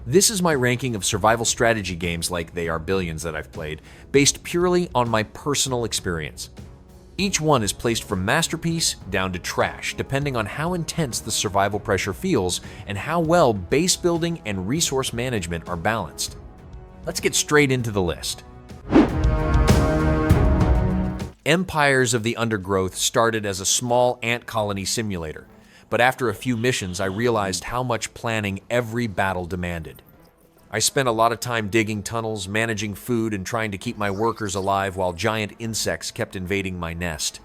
This is my ranking of survival strategy games like They Are Billions that I've played, based purely on my personal experience. Each one is placed from masterpiece down to trash, depending on how intense the survival pressure feels and how well base building and resource management are balanced. Let's get straight into the list. Empires of the Undergrowth started as a small ant colony simulator, but after a few missions I realized how much planning every battle demanded. I spent a lot of time digging tunnels, managing food, and trying to keep my workers alive while giant insects kept invading my nest.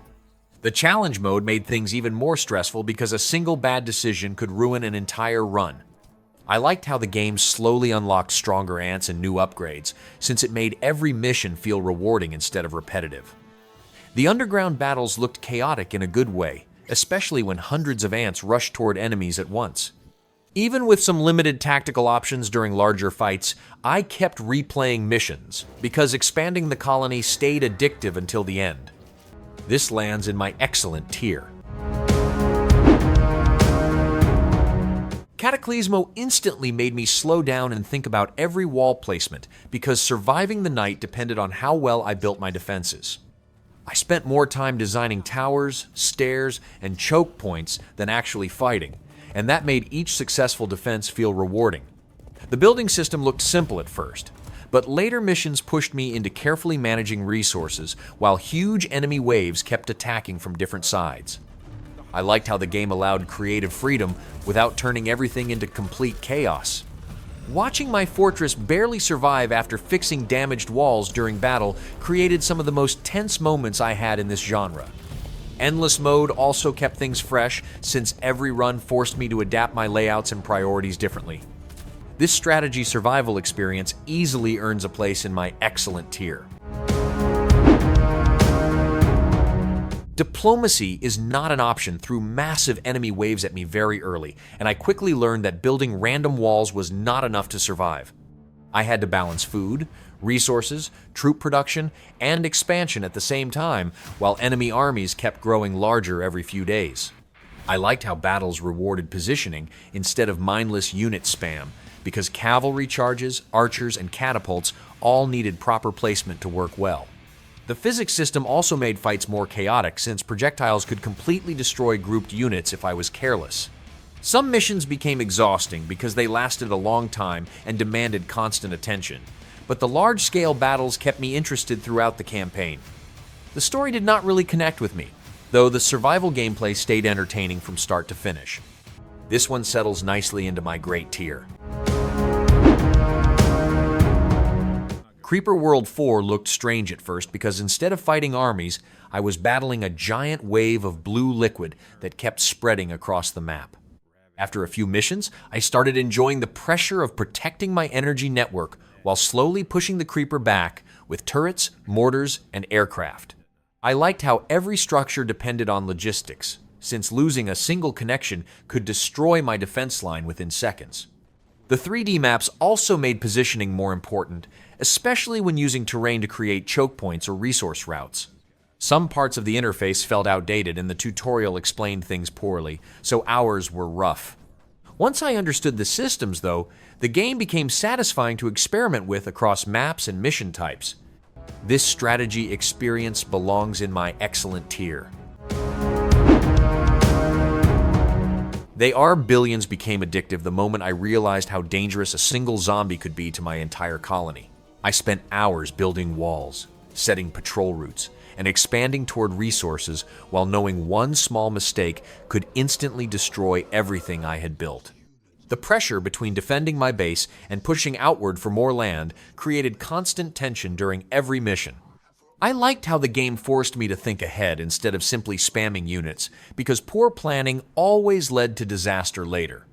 The challenge mode made things even more stressful because a single bad decision could ruin an entire run. I liked how the game slowly unlocked stronger ants and new upgrades, since it made every mission feel rewarding instead of repetitive. The underground battles looked chaotic in a good way, especially when hundreds of ants rushed toward enemies at once. Even with some limited tactical options during larger fights, I kept replaying missions, because expanding the colony stayed addictive until the end. This lands in my excellent tier. Cataclismo instantly made me slow down and think about every wall placement, because surviving the night depended on how well I built my defenses. I spent more time designing towers, stairs, and choke points than actually fighting, and that made each successful defense feel rewarding. The building system looked simple at first, but later missions pushed me into carefully managing resources while huge enemy waves kept attacking from different sides. I liked how the game allowed creative freedom without turning everything into complete chaos. Watching my fortress barely survive after fixing damaged walls during battle created some of the most tense moments I had in this genre. Endless mode also kept things fresh, since every run forced me to adapt my layouts and priorities differently. This strategy survival experience easily earns a place in my excellent tier. Diplomacy is not an option through massive enemy waves at me very early, and I quickly learned that building random walls was not enough to survive. I had to balance food, resources, troop production, and expansion at the same time, while enemy armies kept growing larger every few days. I liked how battles rewarded positioning instead of mindless unit spam, because cavalry charges, archers, and catapults all needed proper placement to work well. The physics system also made fights more chaotic, since projectiles could completely destroy grouped units if I was careless. Some missions became exhausting because they lasted a long time and demanded constant attention, but the large-scale battles kept me interested throughout the campaign. The story did not really connect with me, though the survival gameplay stayed entertaining from start to finish. This one settles nicely into my great tier. Creeper World 4 looked strange at first because instead of fighting armies, I was battling a giant wave of blue liquid that kept spreading across the map. After a few missions, I started enjoying the pressure of protecting my energy network while slowly pushing the creeper back with turrets, mortars, and aircraft. I liked how every structure depended on logistics, since losing a single connection could destroy my defense line within seconds. The 3D maps also made positioning more important, especially when using terrain to create choke points or resource routes. Some parts of the interface felt outdated and the tutorial explained things poorly, so hours were rough. Once I understood the systems, though, the game became satisfying to experiment with across maps and mission types. This strategy experience belongs in my excellent tier. They Are Billions became addictive the moment I realized how dangerous a single zombie could be to my entire colony. I spent hours building walls, setting patrol routes, and expanding toward resources while knowing one small mistake could instantly destroy everything I had built. The pressure between defending my base and pushing outward for more land created constant tension during every mission. I liked how the game forced me to think ahead instead of simply spamming units, because poor planning always led to disaster later.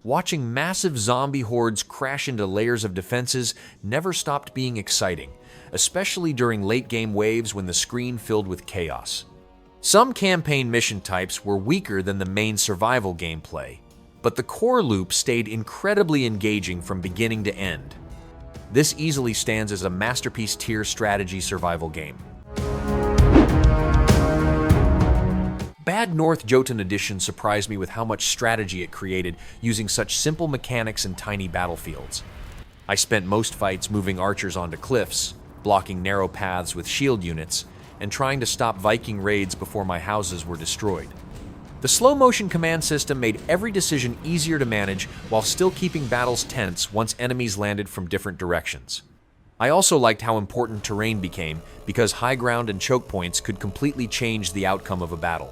Watching massive zombie hordes crash into layers of defenses never stopped being exciting, especially during late-game waves when the screen filled with chaos. Some campaign mission types were weaker than the main survival gameplay, but the core loop stayed incredibly engaging from beginning to end. This easily stands as a masterpiece tier strategy survival game. Bad North Jotunn edition surprised me with how much strategy it created using such simple mechanics and tiny battlefields. I spent most fights moving archers onto cliffs, blocking narrow paths with shield units, and trying to stop Viking raids before my houses were destroyed. The slow-motion command system made every decision easier to manage while still keeping battles tense once enemies landed from different directions. I also liked how important terrain became because high ground and choke points could completely change the outcome of a battle.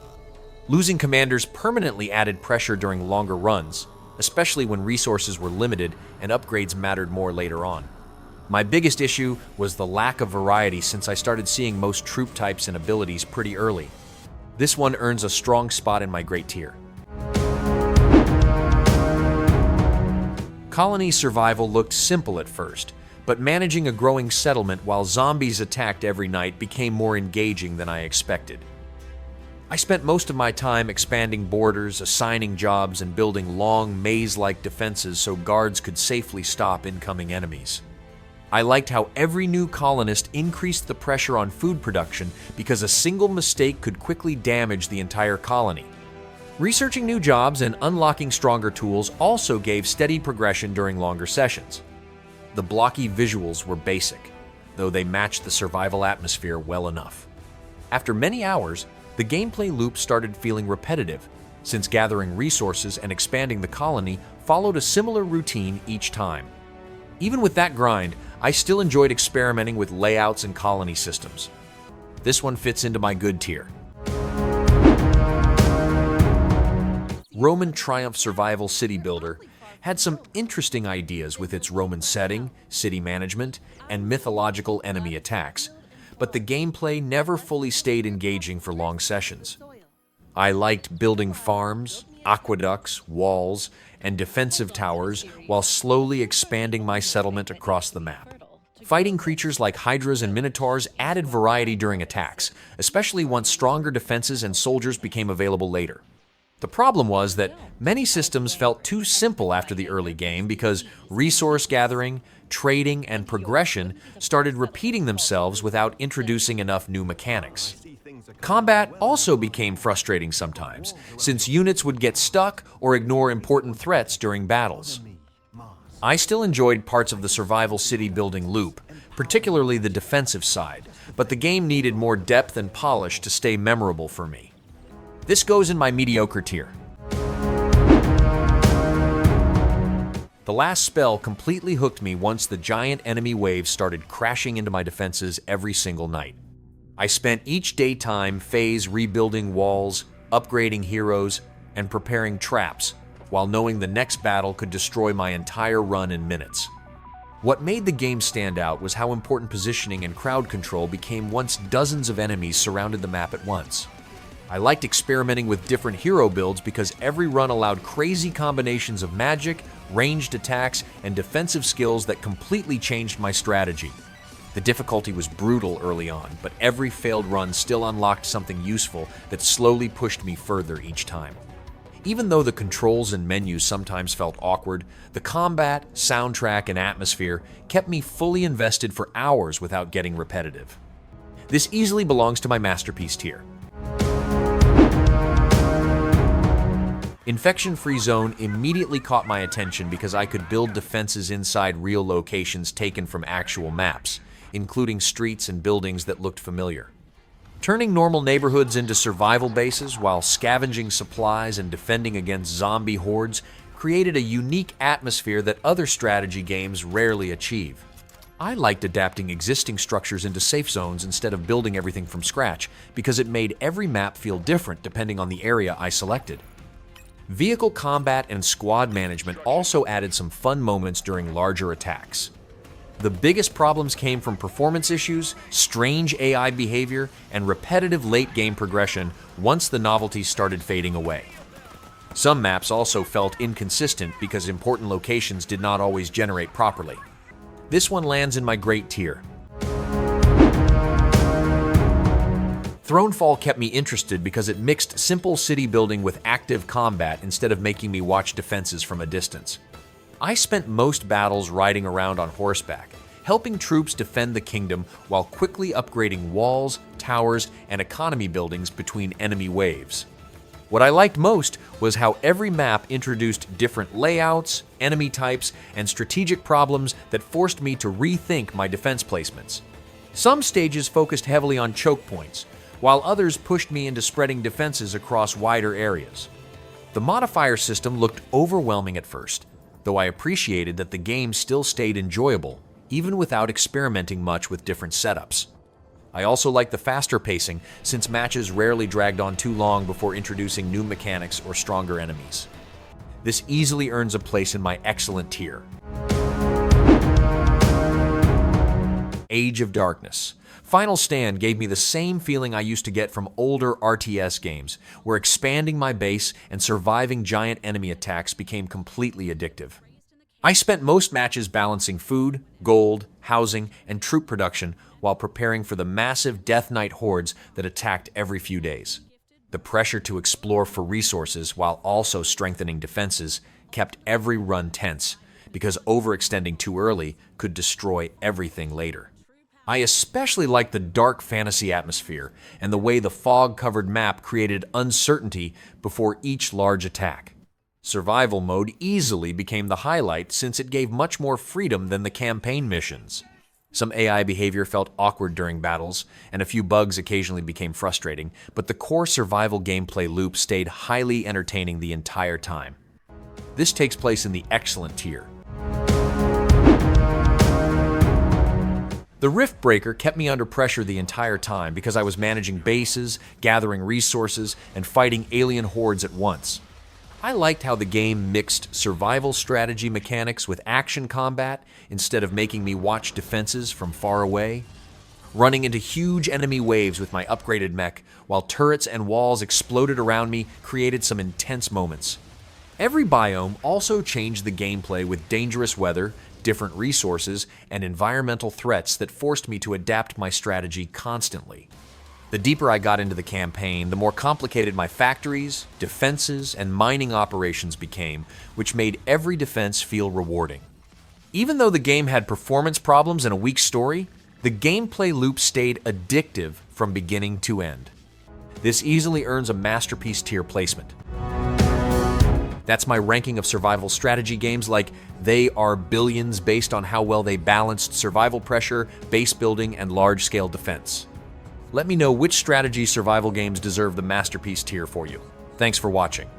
Losing commanders permanently added pressure during longer runs, especially when resources were limited and upgrades mattered more later on. My biggest issue was the lack of variety since I started seeing most troop types and abilities pretty early. This one earns a strong spot in my great tier. Colony survival looked simple at first, but managing a growing settlement while zombies attacked every night became more engaging than I expected. I spent most of my time expanding borders, assigning jobs, and building long, maze-like defenses so guards could safely stop incoming enemies. I liked how every new colonist increased the pressure on food production because a single mistake could quickly damage the entire colony. Researching new jobs and unlocking stronger tools also gave steady progression during longer sessions. The blocky visuals were basic, though they matched the survival atmosphere well enough. After many hours, the gameplay loop started feeling repetitive, since gathering resources and expanding the colony followed a similar routine each time. Even with that grind, I still enjoyed experimenting with layouts and colony systems. This one fits into my good tier. Roman Triumph Survival City Builder had some interesting ideas with its Roman setting, city management, and mythological enemy attacks, but the gameplay never fully stayed engaging for long sessions. I liked building farms, aqueducts, walls, and defensive towers while slowly expanding my settlement across the map. Fighting creatures like hydras and minotaurs added variety during attacks, especially once stronger defenses and soldiers became available later. The problem was that many systems felt too simple after the early game because resource gathering, trading, and progression started repeating themselves without introducing enough new mechanics. Combat also became frustrating sometimes, since units would get stuck or ignore important threats during battles. I still enjoyed parts of the survival city building loop, particularly the defensive side, but the game needed more depth and polish to stay memorable for me. This goes in my mediocre tier. The last spell completely hooked me once the giant enemy waves started crashing into my defenses every single night. I spent each daytime phase rebuilding walls, upgrading heroes, and preparing traps, while knowing the next battle could destroy my entire run in minutes. What made the game stand out was how important positioning and crowd control became once dozens of enemies surrounded the map at once. I liked experimenting with different hero builds because every run allowed crazy combinations of magic, ranged attacks, and defensive skills that completely changed my strategy. The difficulty was brutal early on, but every failed run still unlocked something useful that slowly pushed me further each time. Even though the controls and menus sometimes felt awkward, the combat, soundtrack, and atmosphere kept me fully invested for hours without getting repetitive. This easily belongs to my masterpiece tier. Infection-Free Zone immediately caught my attention because I could build defenses inside real locations taken from actual maps, including streets and buildings that looked familiar. Turning normal neighborhoods into survival bases while scavenging supplies and defending against zombie hordes created a unique atmosphere that other strategy games rarely achieve. I liked adapting existing structures into safe zones instead of building everything from scratch because it made every map feel different depending on the area I selected. Vehicle combat and squad management also added some fun moments during larger attacks. The biggest problems came from performance issues, strange AI behavior, and repetitive late-game progression once the novelties started fading away. Some maps also felt inconsistent because important locations did not always generate properly. This one lands in my great tier. Thronefall kept me interested because it mixed simple city building with active combat instead of making me watch defenses from a distance. I spent most battles riding around on horseback, helping troops defend the kingdom while quickly upgrading walls, towers, and economy buildings between enemy waves. What I liked most was how every map introduced different layouts, enemy types, and strategic problems that forced me to rethink my defense placements. Some stages focused heavily on choke points, while others pushed me into spreading defenses across wider areas. The modifier system looked overwhelming at first, though I appreciated that the game still stayed enjoyable, even without experimenting much with different setups. I also liked the faster pacing, since matches rarely dragged on too long before introducing new mechanics or stronger enemies. This easily earns a place in my excellent tier. Age of Darkness. Final Stand gave me the same feeling I used to get from older RTS games, where expanding my base and surviving giant enemy attacks became completely addictive. I spent most matches balancing food, gold, housing, and troop production while preparing for the massive Death Knight hordes that attacked every few days. The pressure to explore for resources while also strengthening defenses kept every run tense, because overextending too early could destroy everything later. I especially liked the dark fantasy atmosphere and the way the fog-covered map created uncertainty before each large attack. Survival mode easily became the highlight since it gave much more freedom than the campaign missions. Some AI behavior felt awkward during battles, and a few bugs occasionally became frustrating, but the core survival gameplay loop stayed highly entertaining the entire time. This takes place in the excellent tier. The Riftbreaker kept me under pressure the entire time because I was managing bases, gathering resources, and fighting alien hordes at once. I liked how the game mixed survival strategy mechanics with action combat instead of making me watch defenses from far away. Running into huge enemy waves with my upgraded mech while turrets and walls exploded around me created some intense moments. Every biome also changed the gameplay with dangerous weather, different resources, and environmental threats that forced me to adapt my strategy constantly. The deeper I got into the campaign, the more complicated my factories, defenses, and mining operations became, which made every defense feel rewarding. Even though the game had performance problems and a weak story, the gameplay loop stayed addictive from beginning to end. This easily earns a masterpiece tier placement. That's my ranking of survival strategy games. Like, they are billions based on how well they balanced survival pressure, base building, and large-scale defense. Let me know which strategy survival games deserve the masterpiece tier for you. Thanks for watching.